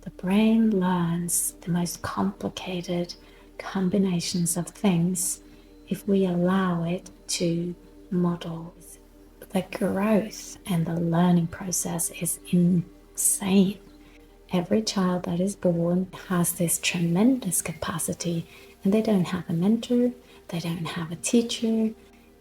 The brain learns the most complicated combinations of things if we allow it to model. The growth and the learning process is insane. Every child that is born has this tremendous capacity, and they don't have a mentor, they don't have a teacher.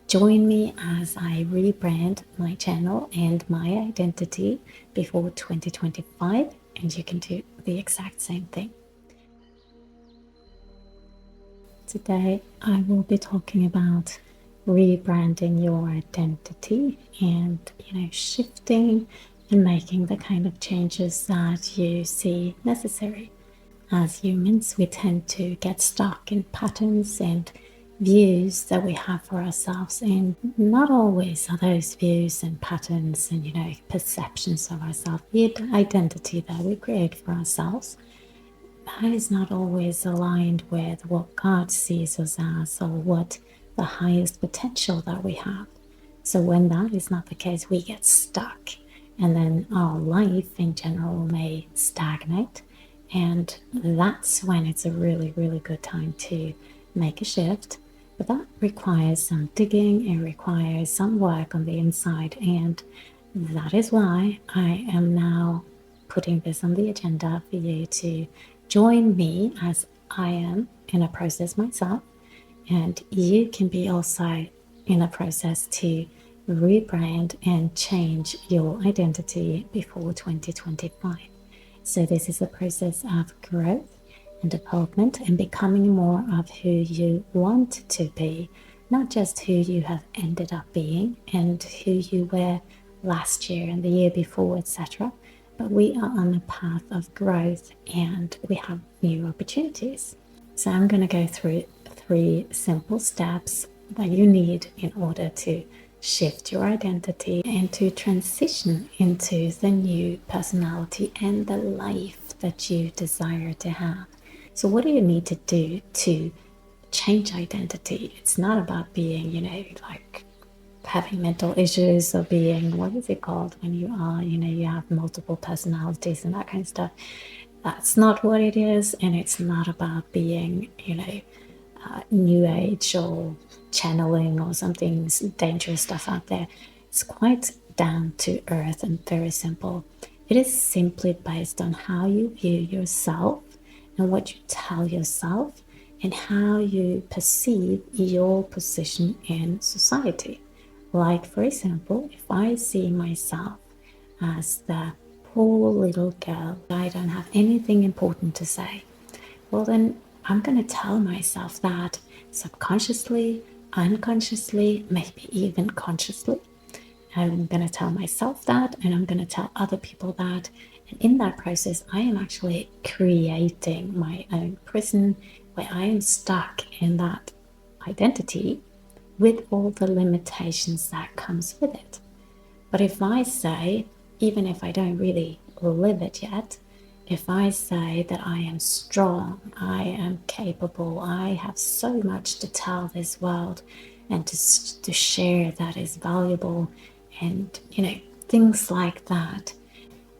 Join me as I rebrand my channel and my identity before 2025, and you can do the exact same thing. Today, I will be talking about rebranding your identity and, shifting and making the kind of changes that you see necessary. As humans, we tend to get stuck in patterns and views that we have for ourselves, and not always are those views and patterns and perceptions of ourselves, the identity that we create for ourselves, that is not always aligned with what God sees us as or what the highest potential that we have. So when that is not the case, we get stuck, and then our life in general may stagnate. And that's when it's a really, really good time to make a shift. But that requires some digging, it requires some work on the inside. And that is why I am now putting this on the agenda for you to join me as I am in a process myself. And you can be also in a process to rebrand and change your identity before 2025. So this is a process of growth and development and becoming more of who you want to be, not just who you have ended up being and who you were last year and the year before, etc. But we are on a path of growth and we have new opportunities. So I'm going to go through 3 simple steps that you need in order to shift your identity and to transition into the new personality and the life that you desire to have. So what do you need to do to change identity? It's not about being, like having mental issues or being, what is it called when you are, you have multiple personalities and that kind of stuff. That's not what it is. And it's not about being, new age or channeling or something dangerous stuff out there. It's quite down to earth and very simple. It is simply based on how you view yourself and what you tell yourself and how you perceive your position in society. Like, for example, if I see myself as the poor little girl, I don't have anything important to say, well then I'm going to tell myself that subconsciously, unconsciously, maybe even consciously. I'm going to tell myself that, and I'm going to tell other people that. And in that process, I am actually creating my own prison where I am stuck in that identity with all the limitations that comes with it. But if I say, even if I don't really live it yet, if I say that I am strong, I am capable, I have so much to tell this world and to share that is valuable, and things like that,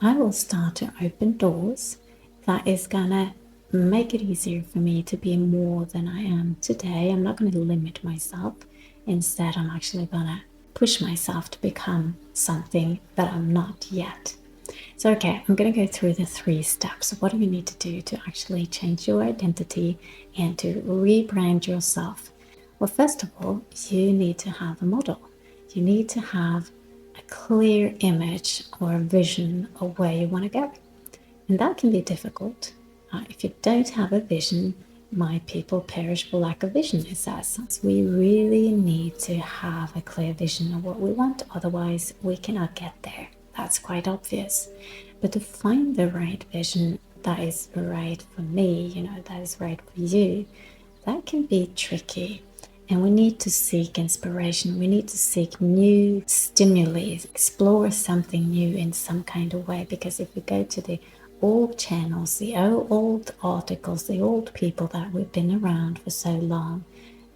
I will start to open doors that is gonna make it easier for me to be more than I am today. I'm not going to limit myself. Instead, I'm actually gonna push myself to become something that I'm not yet. So, okay, I'm going to go through the 3 steps. What do you need to do to actually change your identity and to rebrand yourself? Well, first of all, you need to have a model. You need to have a clear image or a vision of where you want to go. And that can be difficult. If you don't have a vision, my people perish for lack of vision, it says. So we really need to have a clear vision of what we want, otherwise we cannot get there. That's quite obvious. But to find the right vision that is right for me, that is right for you, that can be tricky. And we need to seek inspiration. We need to seek new stimuli, explore something new in some kind of way. Because if we go to the old channels, the old articles, the old people that we've been around for so long,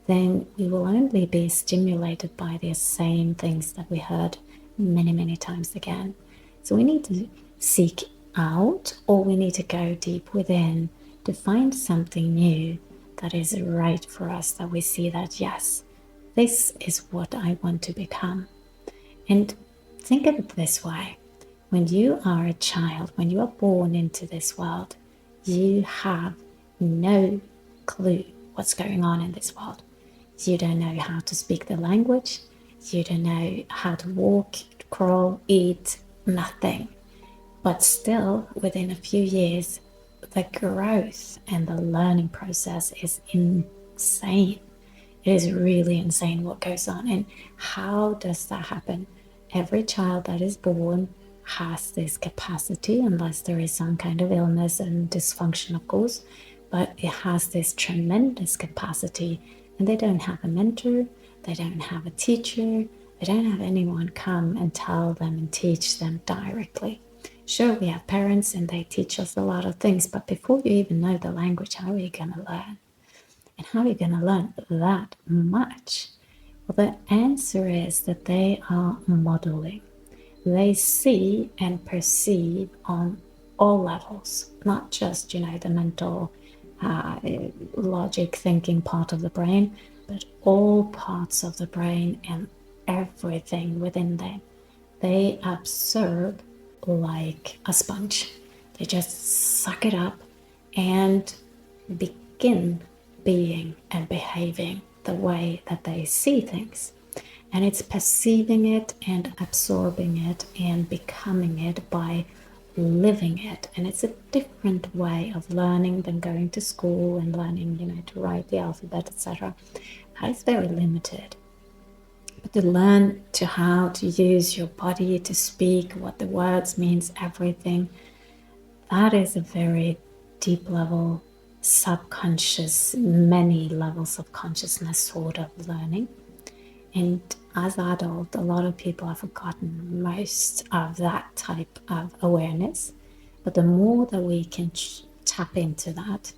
then we will only be stimulated by the same things that we heard many, many times again. So we need to seek out, or we need to go deep within to find something new that is right for us, that we see that, yes, this is what I want to become. And think of it this way. When you are a child, when you are born into this world, you have no clue what's going on in this world. You don't know how to speak the language. You don't know how to walk, crawl, eat, nothing. But still, within a few years, the growth and the learning process is insane. It is really insane what goes on. And how does that happen? Every child that is born has this capacity, unless there is some kind of illness and dysfunction, of course, but it has this tremendous capacity. And they don't have a mentor, they don't have a teacher, they don't have anyone come and tell them and teach them directly. Sure, we have parents and they teach us a lot of things, but before you even know the language, how are you going to learn? And how are you going to learn that much? Well, the answer is that they are modeling. They see and perceive on all levels, not just, the mental, logic thinking part of the brain, but all parts of the brain and everything within them. They absorb like a sponge. They just suck it up and begin being and behaving the way that they see things. And it's perceiving it and absorbing it and becoming it by living it. And it's a different way of learning than going to school and learning, to write the alphabet, etc. That is very limited. But to learn to how to use your body to speak, what the words means, everything, that is a very deep level, subconscious, many levels of consciousness sort of learning. And as adult, a lot of people have forgotten most of that type of awareness. But the more that we can tap into that,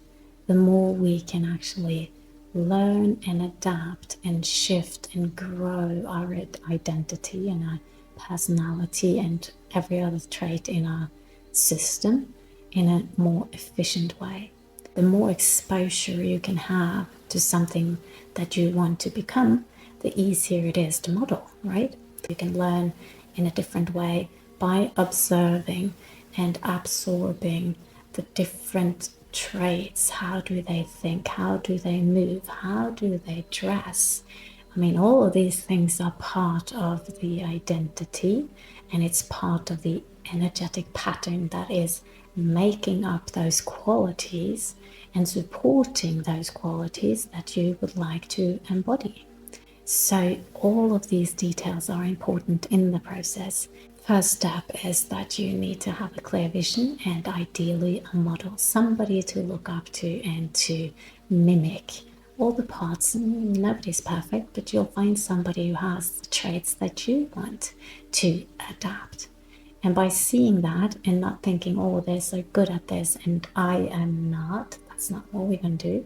the more we can actually learn and adapt and shift and grow our identity and our personality and every other trait in our system in a more efficient way. The more exposure you can have to something that you want to become, the easier it is to model, right? You can learn in a different way by observing and absorbing the different traits. How do they think? How do they move? How do they dress? I mean, all of these things are part of the identity, and it's part of the energetic pattern that is making up those qualities and supporting those qualities that you would like to embody. So all of these details are important in the process. First step is that you need to have a clear vision and ideally a model, somebody to look up to and to mimic all the parts. Nobody's perfect, but you'll find somebody who has the traits that you want to adapt. And by seeing that and not thinking, oh, they're so good at this and I am not, that's not what we're going to do.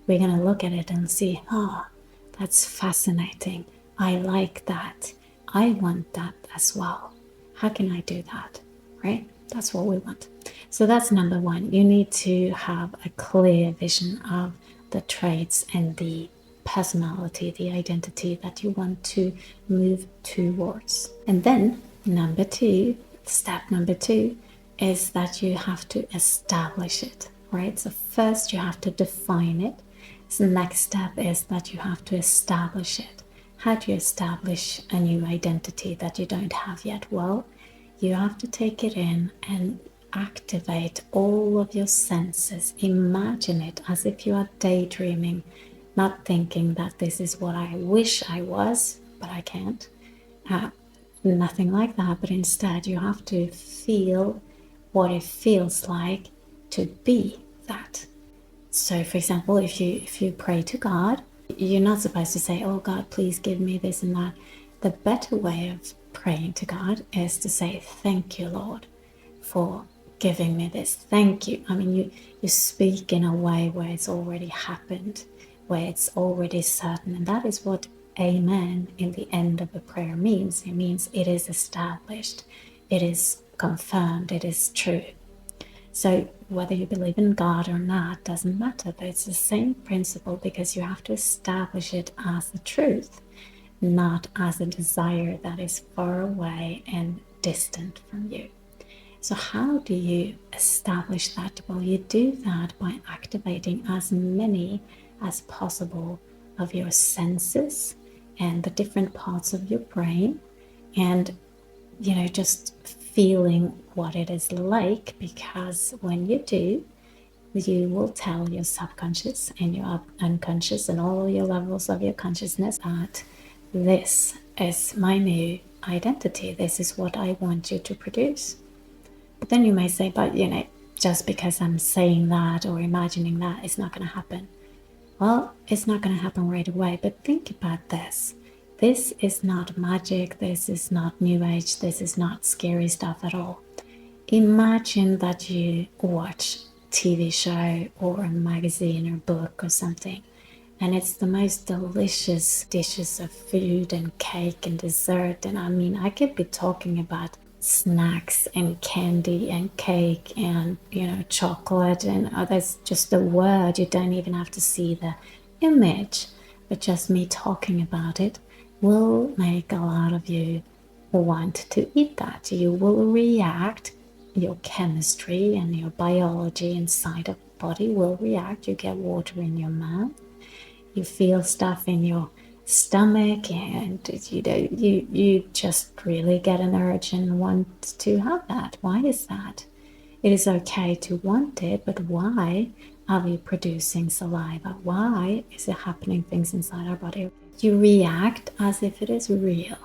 We're going to look at it and see, oh, that's fascinating. I like that. I want that as well. How can I do that? Right? That's what we want. So that's number one. You need to have a clear vision of the traits and the personality, the identity that you want to move towards. And then step number two is that you have to establish it, right? So first you have to define it. So the next step is that you have to establish it. How do you establish a new identity that you don't have yet? Well, you have to take it in and activate all of your senses. Imagine it as if you are daydreaming, not thinking that this is what I wish I was, but I can't. Nothing like that, but instead you have to feel what it feels like to be that. So for example, if you pray to God, you're not supposed to say, oh God, please give me this and that. The better way of praying to God is to say, thank you, Lord, for giving me this. Thank you. I mean, you speak in a way where it's already happened, where it's already certain. And that is what amen in the end of a prayer means. It means it is established. It is confirmed. It is true. So whether you believe in God or not doesn't matter, but it's the same principle, because you have to establish it as the truth, not as a desire that is far away and distant from you. So how do you establish that? Well, you do that by activating as many as possible of your senses and the different parts of your brain, and just feeling what it is like, because when you do, you will tell your subconscious and your unconscious and all your levels of your consciousness that this is my new identity. This is what I want you to produce. But then you may say, but just because I'm saying that or imagining that, it's not going to happen. Well, it's not going to happen right away, but think about this. This is not magic. This is not new age. This is not scary stuff at all. Imagine that you watch a TV show or a magazine or book or something, and it's the most delicious dishes of food and cake and dessert. And I could be talking about snacks and candy and cake and chocolate, and that's just a word. You don't even have to see the image, but just me talking about it will make a lot of you want to eat that. You will react. Your chemistry and your biology inside of the body will react. You get water in your mouth, you feel stuff in your stomach, and you just really get an urge and want to have that. Why is that? It is okay to want it, but why are we producing saliva? Why is it happening things inside our body? You react as if it is real.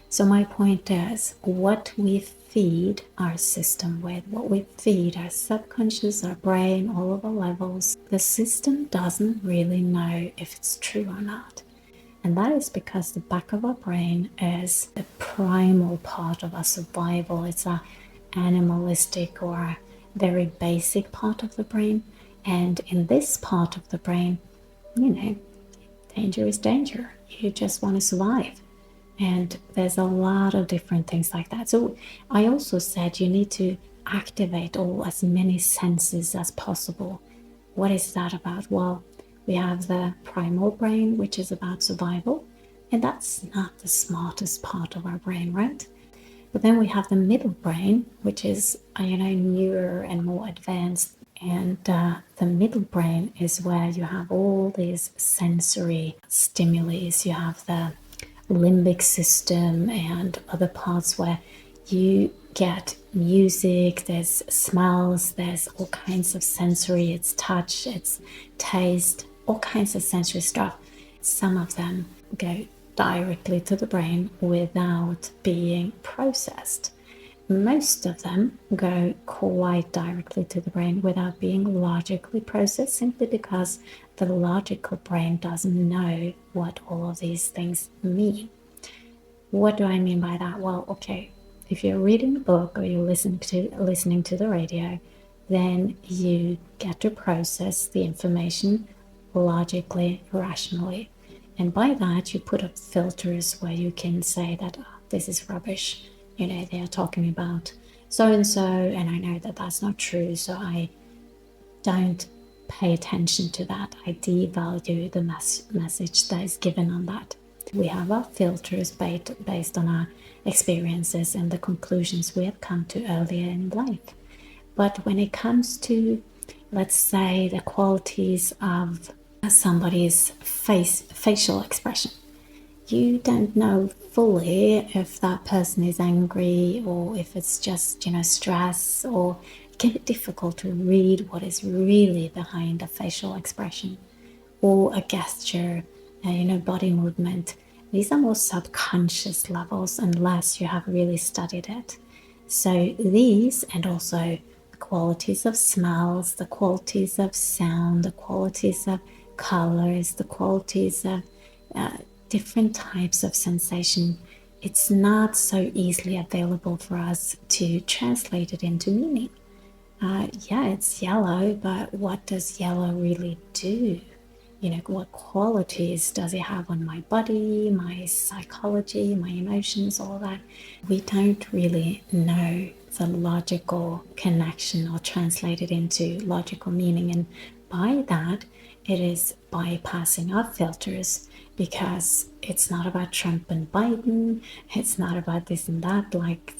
So my point is, what we feed our system with, what we feed our subconscious, our brain, all of the levels, the system doesn't really know if it's true or not. And that is because the back of our brain is the primal part of our survival. It's a animalistic or very basic part of the brain. And in this part of the brain, danger is danger. You just want to survive. And there's a lot of different things like that. So I also said you need to activate as many senses as possible. What is that about? Well, we have the primal brain, which is about survival, and that's not the smartest part of our brain, right? But then we have the middle brain, which is newer and more advanced. And the middle brain is where you have all these sensory stimuli. You have the limbic system and other parts where you get music, there's smells, there's all kinds of sensory, it's touch, it's taste, all kinds of sensory stuff. Some of them go directly to the brain without being processed. Most of them go quite directly to the brain without being logically processed, simply because the logical brain doesn't know what all of these things mean. What do I mean by that? Well, okay, if you're reading a book or you're listening to the radio, then you get to process the information logically, rationally. And by that, you put up filters where you can say that this is rubbish. They are talking about so and so, and I know that that's not true, so I don't pay attention to that. I devalue the message that is given on that. We have our filters based on our experiences and the conclusions we have come to earlier in life. But when it comes to, let's say, the qualities of somebody's facial expression, you don't know fully if that person is angry or if it's just, stress, or it can be difficult to read what is really behind a facial expression or a gesture, body movement. These are more subconscious levels unless you have really studied it. So these, and also the qualities of smells, the qualities of sound, the qualities of colors, the qualities of different types of sensation, it's not so easily available for us to translate it into meaning. It's yellow, but what does yellow really do? What qualities does it have on my body, my psychology, my emotions, all that? We don't really know the logical connection or translated into logical meaning. And by that, it is bypassing our filters, because it's not about Trump and Biden, it's not about this and that, like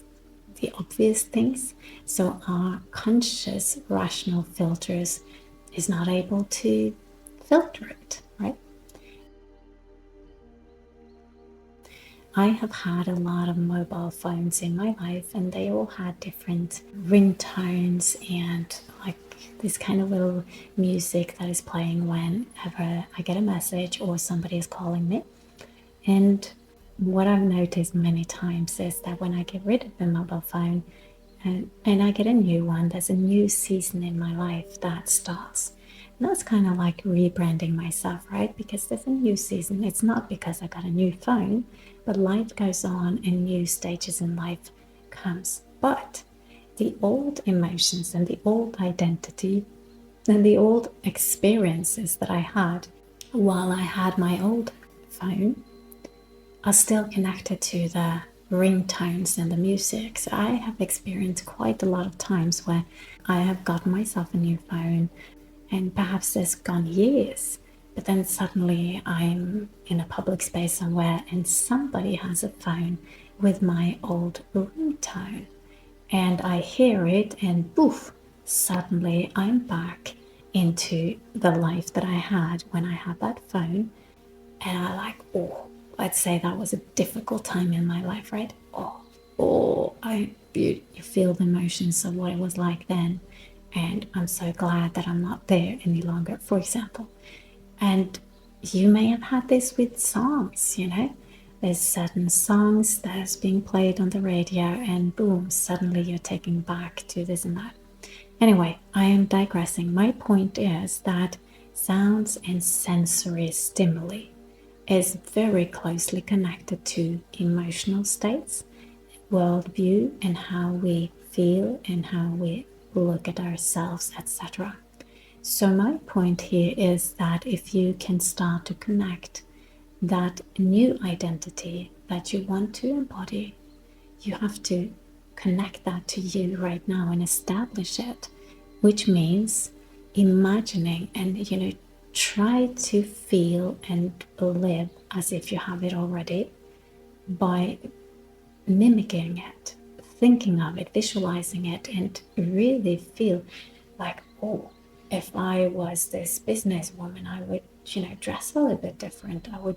the obvious things. So our conscious, rational filters is not able to filter it, right? I have had a lot of mobile phones in my life, and they all had different ringtones and like this kind of little music that is playing whenever I get a message or somebody is calling me. And what I've noticed many times is that when I get rid of the mobile phone and I get a new one, there's a new season in my life that starts. And that's kind of like rebranding myself, right? Because there's a new season. It's not because I got a new phone, but life goes on and new stages in life comes. But the old emotions and the old identity and the old experiences that I had while I had my old phone are still connected to the ringtones and the music. So I have experienced quite a lot of times where I have gotten myself a new phone, and perhaps there's gone years, but then suddenly I'm in a public space somewhere and somebody has a phone with my old ringtone, and I hear it and poof, suddenly I'm back into the life that I had when I had that phone. And I like, oh, let's say that was a difficult time in my life, right? You feel the emotions of what it was like then. And I'm so glad that I'm not there any longer, for example. And you may have had this with songs, you know? There's certain songs that's being played on the radio, and boom, suddenly you're taken back to this and that. Anyway, I am digressing. My point is that sounds and sensory stimuli is very closely connected to emotional states, worldview, and how we feel and how we look at ourselves, etc. So my point here is that if you can start to connect that new identity that you want to embody, you have to connect that to you right now and establish it, which means imagining and, try to feel and live as if you have it already by mimicking it, thinking of it, visualizing it, and really feel like, oh, if I was this businesswoman, I would, dress a little bit different. I would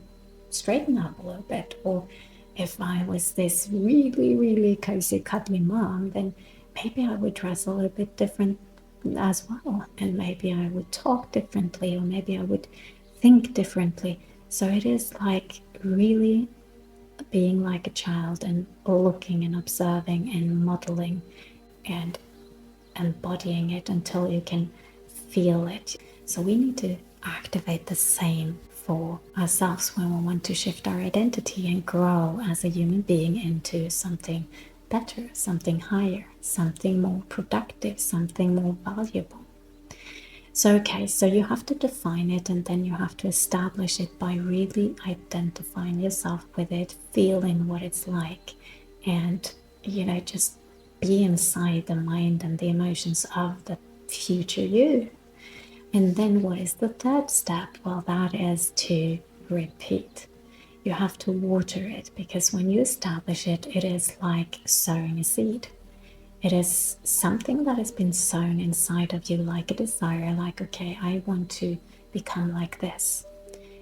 straighten up a little bit. Or if I was this really, really cozy, cuddly mom, then maybe I would dress a little bit different as well. And maybe I would talk differently, or maybe I would think differently. So it is like really being like a child and looking and observing and modeling and embodying it until you can feel it. So we need to activate the same for ourselves when we want to shift our identity and grow as a human being into something better, something higher, something more productive, something more valuable. So you have to define it, and then you have to establish it by really identifying yourself with it, feeling what it's like, and just be inside the mind and the emotions of the future you. And then what is the third step? Well, that is to repeat. You have to water it, because when you establish it, it is like sowing a seed. It is something that has been sown inside of you, like a desire, like, okay, I want to become like this.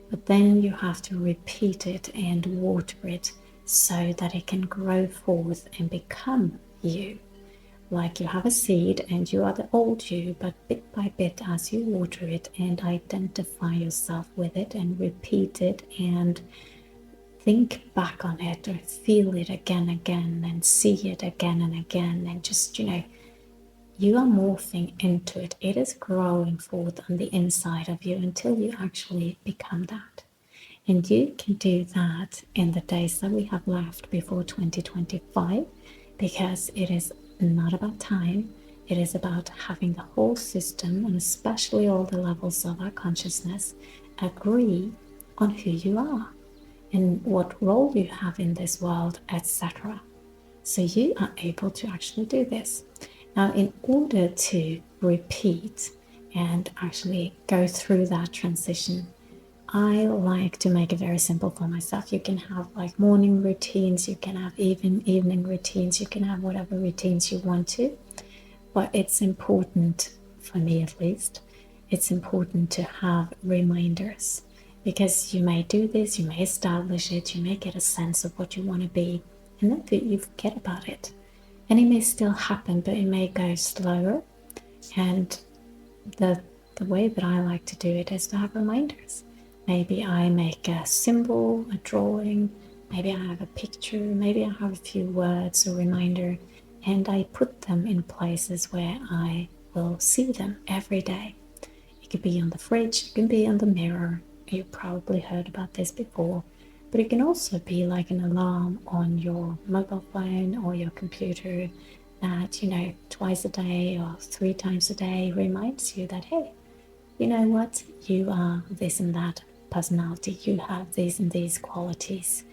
But then you have to repeat it and water it so that it can grow forth and become you. Like you have a seed and you are the old you, but bit by bit, as you water it and identify yourself with it and repeat it and think back on it or feel it again and again and see it again and again, and just, you are morphing into it. It is growing forth on the inside of you until you actually become that. And you can do that in the days that we have left before 2025, because it is not about time. It is about having the whole system, and especially all the levels of our consciousness, agree on who you are and what role you have in this world, etc. So you are able to actually do this. Now, in order to repeat and actually go through that transition, I like to make it very simple for myself. You can have like morning routines, you can have even evening routines, you can have whatever routines you want to. But it's important, for me at least, it's important to have reminders, because you may do this, you may establish it, you may get a sense of what you want to be, and then you forget about it. And it may still happen, but it may go slower. And the way that I like to do it is to have reminders. Maybe I make a symbol, a drawing, maybe I have a picture, maybe I have a few words, a reminder, and I put them in places where I will see them every day. It could be on the fridge, it can be on the mirror. You've probably heard about this before, but it can also be like an alarm on your mobile phone or your computer that, twice a day or 3 times a day reminds you that, hey, you know what, you are this and that personality, you have these and these qualities.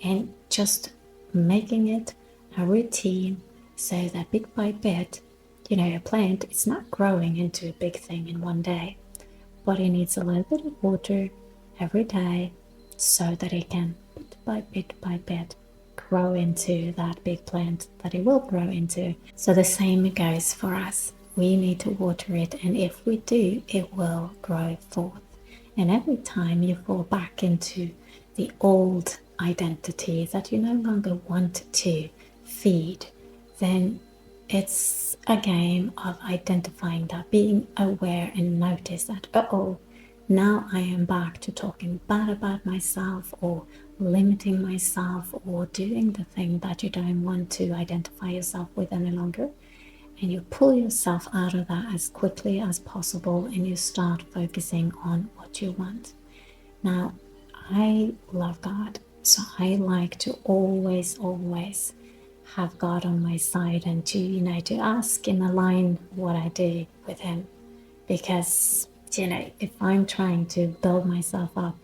And just making it a routine so that bit by bit, a plant is not growing into a big thing in one day, but it needs a little bit of water every day so that it can bit by bit grow into that big plant that it will grow into. So the same goes for us. We need to water it, and if we do, it will grow forth. And every time you fall back into the old identity that you no longer want to feed, then it's a game of identifying that, being aware and notice that, now I am back to talking bad about myself or limiting myself or doing the thing that you don't want to identify yourself with any longer. And you pull yourself out of that as quickly as possible and you start focusing on what you want. Now, I love God, so I like to always have God on my side and to ask and align what I do with Him. Because, if I'm trying to build myself up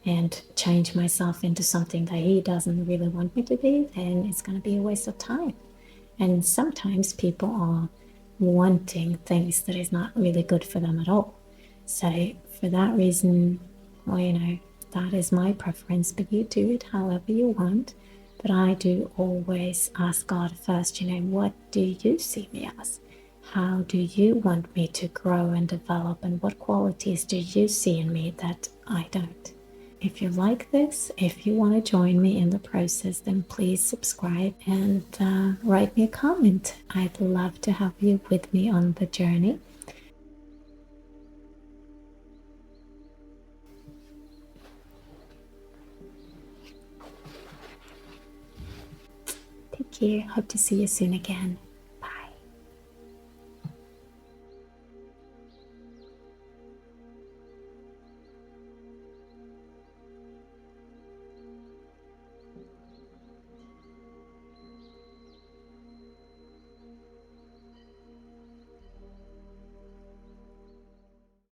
and change myself into something that He doesn't really want me to be, then it's going to be a waste of time. And sometimes people are wanting things that is not really good for them at all. So for that reason, that is my preference, but you do it however you want. But I do always ask God first, what do you see me as? How do you want me to grow and develop? And what qualities do you see in me that I don't? If you like this, if you want to join me in the process, then please subscribe and write me a comment. I'd love to have you with me on the journey. Take care. Hope to see you soon again.